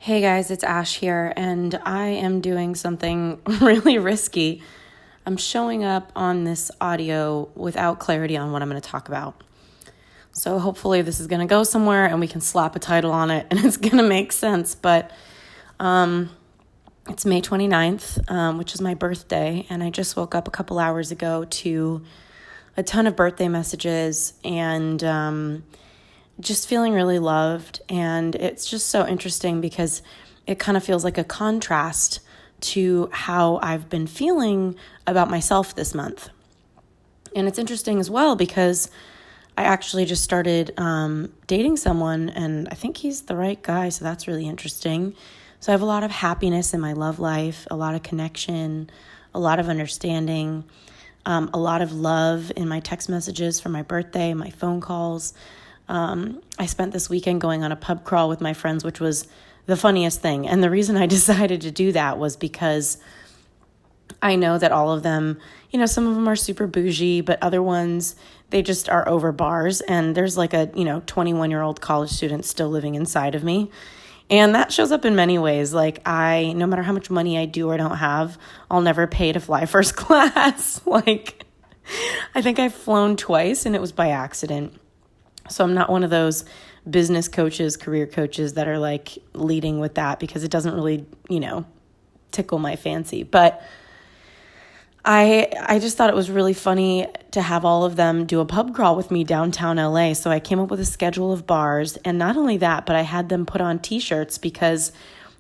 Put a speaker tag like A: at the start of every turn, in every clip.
A: Hey guys, it's Ash here, and I am doing something really risky. I'm showing up on this audio without clarity on what I'm going to talk about. So hopefully this is going to go somewhere and we can slap a title on it and it's going to make sense. But it's May 29th, which is my birthday, and I just woke up a couple hours ago to a ton of birthday messages and just feeling really loved. And it's just so interesting because it kind of feels like a contrast to how I've been feeling about myself this month. And it's interesting as well because I actually just started dating someone, and I think he's the right guy, so that's really interesting. So I have a lot of happiness in my love life, a lot of connection, a lot of understanding, a lot of love in my text messages for my birthday, my phone calls. I spent this weekend going on a pub crawl with my friends, which was the funniest thing. And the reason I decided to do that was because I know that all of them, some of them are super bougie, but other ones, they just are over bars. And there's like a, 21-year-old college student still living inside of me. And that shows up in many ways. Like no matter how much money I do or don't have, I'll never pay to fly first class. I think I've flown twice and it was by accident. So I'm not one of those business coaches, career coaches that are like leading with that because it doesn't really, tickle my fancy. But I just thought it was really funny to have all of them do a pub crawl with me downtown LA. So I came up with a schedule of bars. And not only that, but I had them put on t-shirts because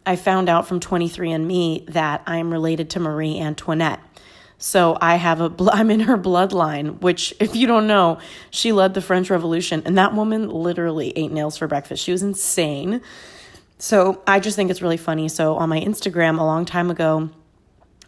A: I found out from 23andMe that I'm related to Marie Antoinette. So I'm in her bloodline, which if you don't know, she led the French Revolution, and that woman literally ate nails for breakfast. She was insane. So I just think it's really funny. So on my Instagram a long time ago,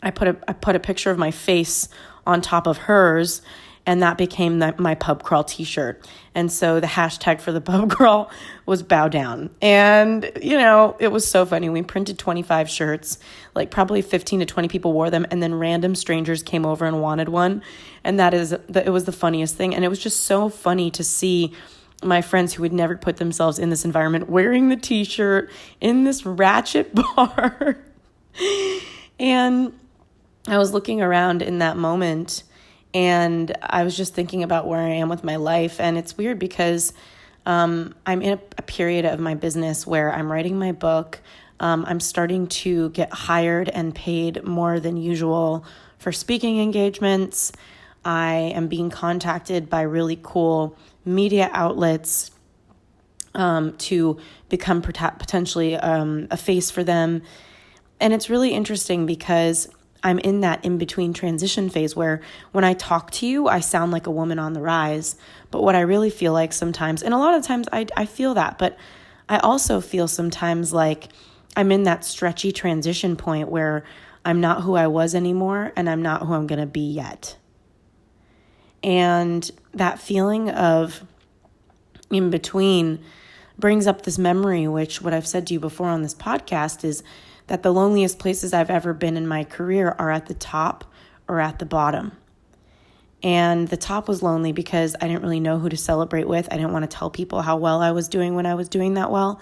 A: I put a picture of my face on top of hers, and that became my pub crawl t-shirt. And so the hashtag for the pub crawl was bow down. And, it was so funny. We printed 25 shirts, like probably 15 to 20 people wore them. And then random strangers came over and wanted one. And it was the funniest thing. And it was just so funny to see my friends who would never put themselves in this environment wearing the t-shirt in this ratchet bar. And I was looking around in that moment, and I was just thinking about where I am with my life. And it's weird because I'm in a period of my business where I'm writing my book. I'm starting to get hired and paid more than usual for speaking engagements. I am being contacted by really cool media outlets to become potentially a face for them. And it's really interesting because I'm in that in-between transition phase where when I talk to you, I sound like a woman on the rise. But what I really feel like sometimes, and a lot of times I feel that, but I also feel sometimes like I'm in that stretchy transition point where I'm not who I was anymore and I'm not who I'm going to be yet. And that feeling of in between brings up this memory, which what I've said to you before on this podcast is that the loneliest places I've ever been in my career are at the top or at the bottom. And the top was lonely because I didn't really know who to celebrate with. I didn't want to tell people how well I was doing when I was doing that well.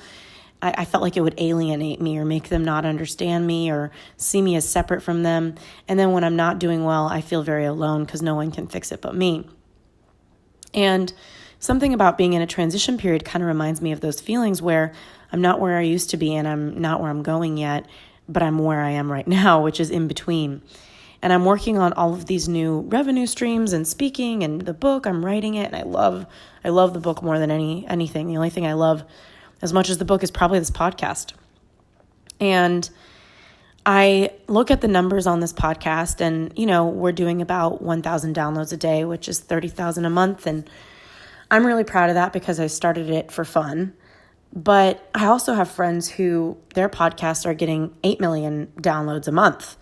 A: I felt like it would alienate me or make them not understand me or see me as separate from them. And then when I'm not doing well, I feel very alone because no one can fix it but me. And something about being in a transition period kind of reminds me of those feelings where I'm not where I used to be and I'm not where I'm going yet, but I'm where I am right now, which is in between. And I'm working on all of these new revenue streams and speaking and the book, I'm writing it. And I love the book more than anything. The only thing I love as much as the book is probably this podcast. And I look at the numbers on this podcast and, we're doing about 1,000 downloads a day, which is 30,000 a month. And I'm really proud of that because I started it for fun. But I also have friends who their podcasts are getting 8 million downloads a month.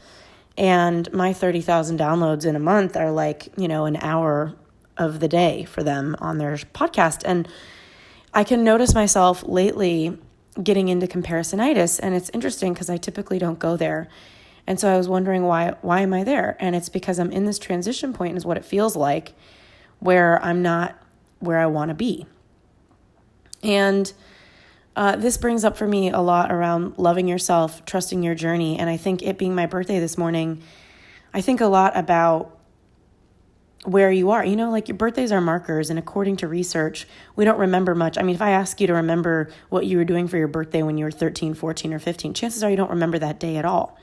A: And my 30,000 downloads in a month are like, an hour of the day for them on their podcast. And I can notice myself lately getting into comparisonitis. And it's interesting because I typically don't go there. And so I was wondering why am I there? And it's because I'm in this transition point is what it feels like where I'm not where I want to be. And This brings up for me a lot around loving yourself, trusting your journey. And I think it being my birthday this morning, I think a lot about where you are. Like your birthdays are markers, and according to research, we don't remember much. I mean, if I ask you to remember what you were doing for your birthday when you were 13, 14, or 15, chances are you don't remember that day at all.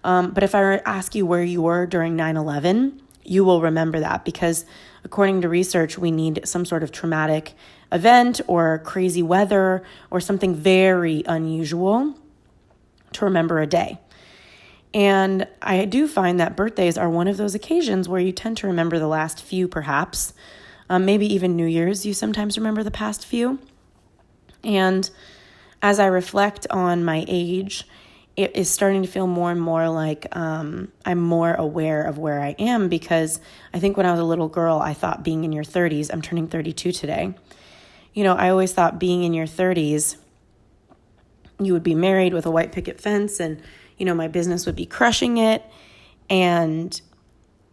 A: But if I ask you where you were during 9/11, you will remember that, because according to research, we need some sort of traumatic event or crazy weather or something very unusual to remember a day. And I do find that birthdays are one of those occasions where you tend to remember the last few, perhaps. Maybe even New Year's, you sometimes remember the past few. And as I reflect on my age, it is starting to feel more and more like I'm more aware of where I am, because I think when I was a little girl, I thought being in your 30s, I'm turning 32 today. I always thought being in your 30s, you would be married with a white picket fence, and my business would be crushing it. And,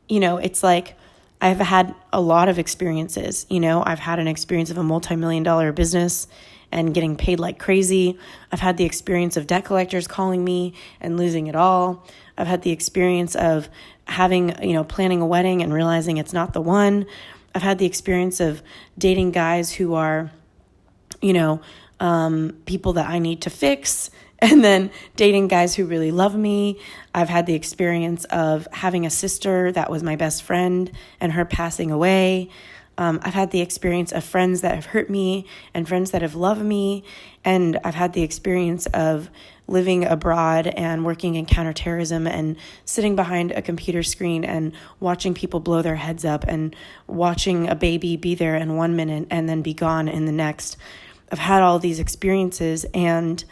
A: it's like I've had a lot of experiences. I've had an experience of a multi-million-dollar business and getting paid like crazy. I've had the experience of debt collectors calling me and losing it all. I've had the experience of having, planning a wedding and realizing it's not the one. I've had the experience of dating guys who are, people that I need to fix, and then dating guys who really love me. I've had the experience of having a sister that was my best friend and her passing away. I've had the experience of friends that have hurt me and friends that have loved me. And I've had the experience of living abroad and working in counterterrorism and sitting behind a computer screen and watching people blow their heads up and watching a baby be there in 1 minute and then be gone in the next. I've had all these experiences, and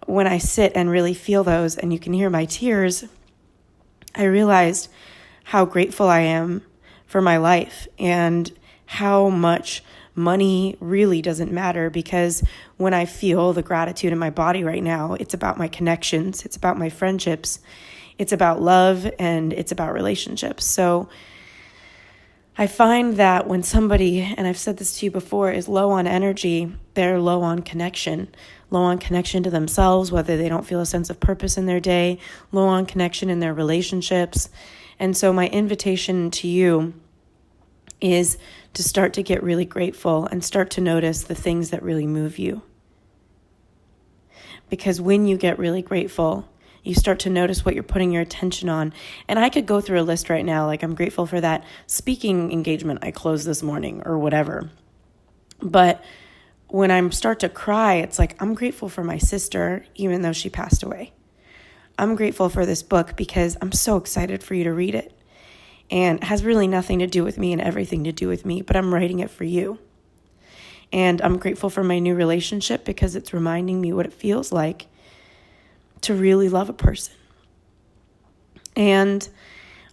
A: when I sit and really feel those, and you can hear my tears, I realized how grateful I am for my life and how much money really doesn't matter, because when I feel the gratitude in my body right now, it's about my connections, it's about my friendships, it's about love, and it's about relationships. So I find that when somebody, and I've said this to you before, is low on energy, they're low on connection to themselves, whether they don't feel a sense of purpose in their day, low on connection in their relationships. And so my invitation to you is to start to get really grateful and start to notice the things that really move you. Because when you get really grateful, you start to notice what you're putting your attention on. And I could go through a list right now, like I'm grateful for that speaking engagement I closed this morning or whatever. But when I start to cry, it's like I'm grateful for my sister, even though she passed away. I'm grateful for this book because I'm so excited for you to read it. And it has really nothing to do with me and everything to do with me, but I'm writing it for you. And I'm grateful for my new relationship because it's reminding me what it feels like to really love a person. And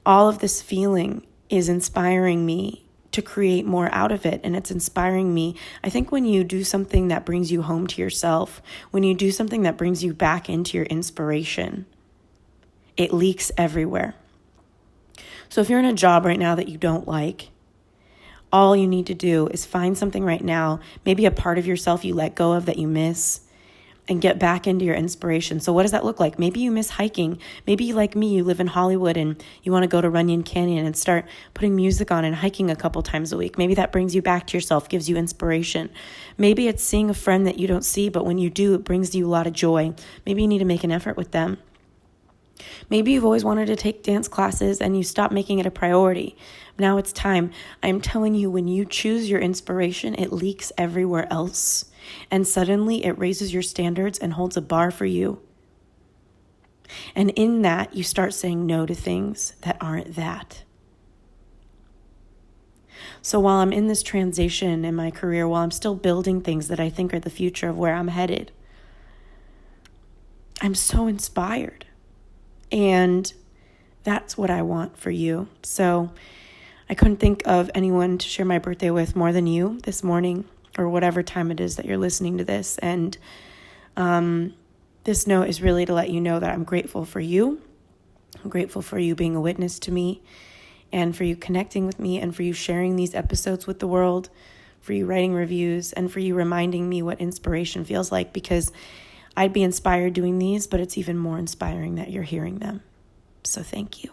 A: all of this feeling is inspiring me to create more out of it. And it's inspiring me. I think when you do something that brings you home to yourself, when you do something that brings you back into your inspiration, it leaks everywhere. So if you're in a job right now that you don't like, all you need to do is find something right now, maybe a part of yourself you let go of that you miss, and get back into your inspiration. So what does that look like? Maybe you miss hiking. Maybe like me, you live in Hollywood and you want to go to Runyon Canyon and start putting music on and hiking a couple times a week. Maybe that brings you back to yourself, gives you inspiration. Maybe it's seeing a friend that you don't see, but when you do, it brings you a lot of joy. Maybe you need to make an effort with them. Maybe you've always wanted to take dance classes and you stop making it a priority. Now it's time. I'm telling you, when you choose your inspiration, it leaks everywhere else. And suddenly it raises your standards and holds a bar for you. And in that, you start saying no to things that aren't that. So while I'm in this transition in my career, while I'm still building things that I think are the future of where I'm headed, I'm so inspired. And that's what I want for you. So I couldn't think of anyone to share my birthday with more than you this morning, or whatever time it is that you're listening to this. And this note is really to let you know that I'm grateful for you. I'm grateful for you being a witness to me, and for you connecting with me, and for you sharing these episodes with the world, for you writing reviews, and for you reminding me what inspiration feels like, because I'd be inspired doing these, but it's even more inspiring that you're hearing them. So thank you.